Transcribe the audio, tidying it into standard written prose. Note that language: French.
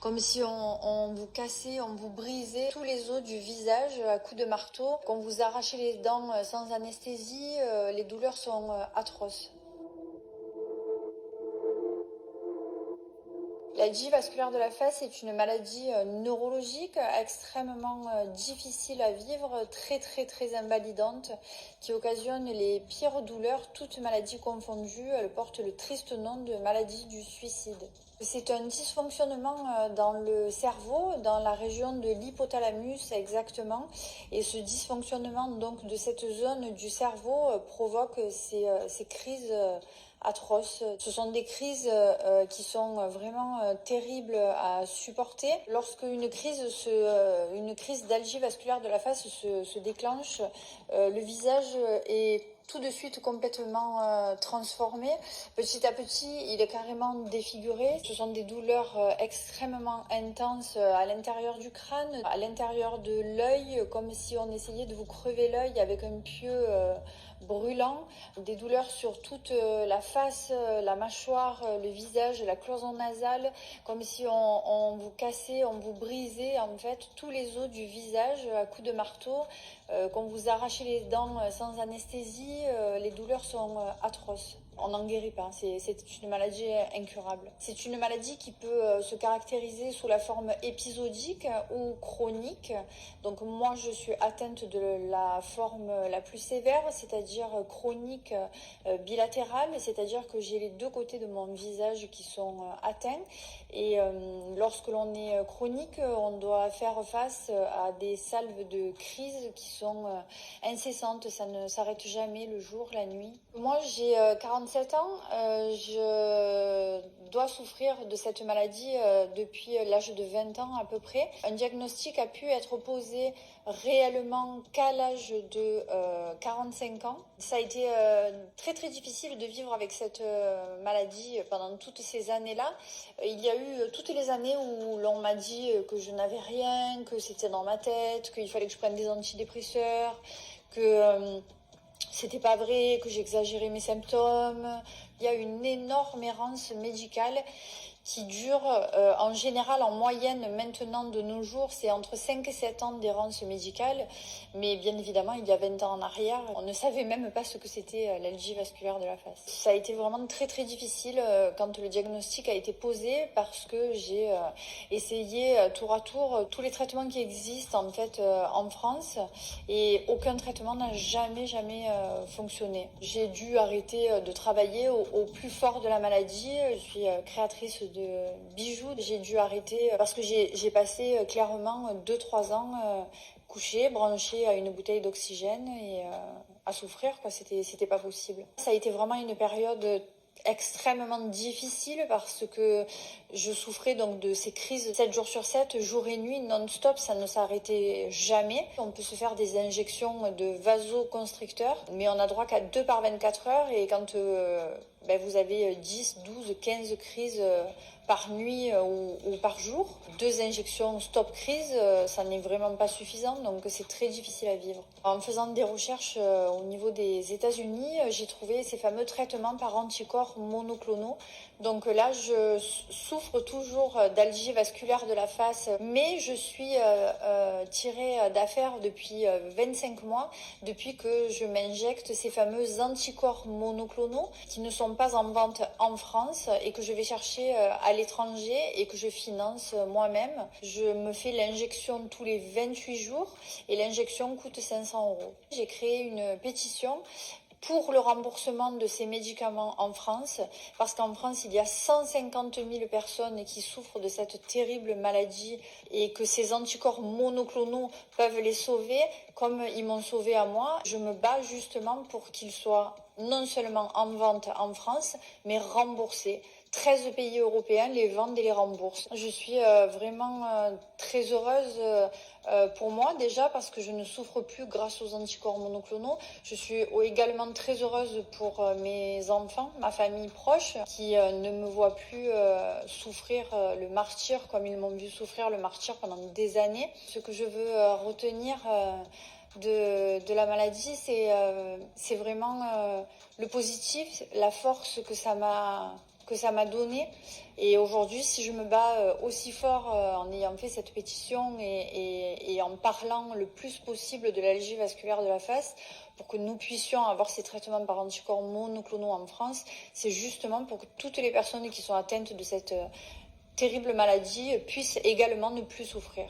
Comme si on vous cassait, on vous brisait tous les os du visage à coups de marteau, qu'on vous arrachait les dents sans anesthésie. Les douleurs sont atroces. La dygie vasculaire de la face est une maladie neurologique extrêmement difficile à vivre, très très très invalidante, qui occasionne les pires douleurs, toutes maladies confondues. Elle porte le triste nom de maladie du suicide. C'est un dysfonctionnement dans le cerveau, dans la région de l'hypothalamus exactement, et ce dysfonctionnement donc de cette zone du cerveau provoque ces crises atroces. Ce sont des crises qui sont vraiment terribles à supporter. Lorsque une crise d'algie vasculaire de la face se déclenche, le visage est tout de suite complètement transformé. Petit à petit, il est carrément défiguré. Ce sont des douleurs extrêmement intenses à l'intérieur du crâne, à l'intérieur de l'œil, comme si on essayait de vous crever l'œil avec un pieu brûlant. Des douleurs sur toute la face, la mâchoire, le visage, la cloison nasale, comme si on vous cassait, on vous brisait en fait tous les os du visage à coups de marteau, qu'on vous arrachait les dents sans anesthésie. Les douleurs sont atroces. On n'en guérit pas, c'est une maladie incurable. C'est une maladie qui peut se caractériser sous la forme épisodique ou chronique. Donc moi je suis atteinte de la forme la plus sévère, c'est-à-dire chronique bilatérale, c'est-à-dire que j'ai les deux côtés de mon visage qui sont atteints. Et lorsque l'on est chronique, on doit faire face à des salves de crise qui sont incessantes, ça ne s'arrête jamais, le jour, la nuit. Moi j'ai 47 ans, je dois souffrir de cette maladie depuis l'âge de 20 ans à peu près. Un diagnostic a pu être posé réellement qu'à l'âge de 45 ans. Ça a été très très difficile de vivre avec cette maladie pendant toutes ces années-là. Il y a eu toutes les années où l'on m'a dit que je n'avais rien, que c'était dans ma tête, qu'il fallait que je prenne des antidépresseurs, que c'était pas vrai, que j'exagérais mes symptômes. Il y a une énorme errance médicale qui dure en général, en moyenne, maintenant de nos jours, c'est entre 5 et 7 ans d'errance médicale. Mais bien évidemment, il y a 20 ans en arrière, on ne savait même pas ce que c'était l'algie vasculaire de la face. Ça a été vraiment très très difficile quand le diagnostic a été posé, parce que j'ai essayé tour à tour tous les traitements qui existent en fait en France, et aucun traitement n'a jamais fonctionné. J'ai dû arrêter de travailler au plus fort de la maladie. Je suis créatrice de bijoux. J'ai dû arrêter parce que j'ai passé clairement 2-3 ans couchée, branchée à une bouteille d'oxygène et à souffrir, quoi. C'était pas possible. Ça a été vraiment une période extrêmement difficile parce que je souffrais donc de ces crises 7 jours sur 7, jour et nuit, non-stop, ça ne s'arrêtait jamais. On peut se faire des injections de vasoconstricteurs, mais on a droit qu'à 2 par 24 heures, et quand vous avez 10, 12, 15 crises par nuit ou par jour, 2 injections stop crise, ça n'est vraiment pas suffisant, donc c'est très difficile à vivre. En faisant des recherches au niveau des États-Unis, j'ai trouvé ces fameux traitements par anticorps monoclonaux. Donc là, je souffre toujours d'algie vasculaire de la face, mais je suis tirée d'affaire depuis 25 mois, depuis que je m'injecte ces fameux anticorps monoclonaux qui ne sont pas en vente en France et que je vais chercher à l'étranger et que je finance moi-même. Je me fais l'injection tous les 28 jours et l'injection coûte 500 €. J'ai créé une pétition pour le remboursement de ces médicaments en France, parce qu'en France, il y a 150 000 personnes qui souffrent de cette terrible maladie et que ces anticorps monoclonaux peuvent les sauver, comme ils m'ont sauvé à moi. Je me bats justement pour qu'ils soient non seulement en vente en France, mais remboursés. 13 pays européens les vendent et les remboursent. Je suis vraiment très heureuse pour moi déjà parce que je ne souffre plus grâce aux anticorps monoclonaux. Je suis également très heureuse pour mes enfants, ma famille proche, qui ne me voient plus souffrir le martyre comme ils m'ont vu souffrir le martyre pendant des années. Ce que je veux retenir de la maladie, c'est vraiment le positif, la force que ça m'a que ça m'a donné. Et aujourd'hui, si je me bats aussi fort en ayant fait cette pétition et en parlant le plus possible de l'allergie vasculaire de la face, pour que nous puissions avoir ces traitements par anticorps monoclonaux en France, c'est justement pour que toutes les personnes qui sont atteintes de cette terrible maladie puissent également ne plus souffrir.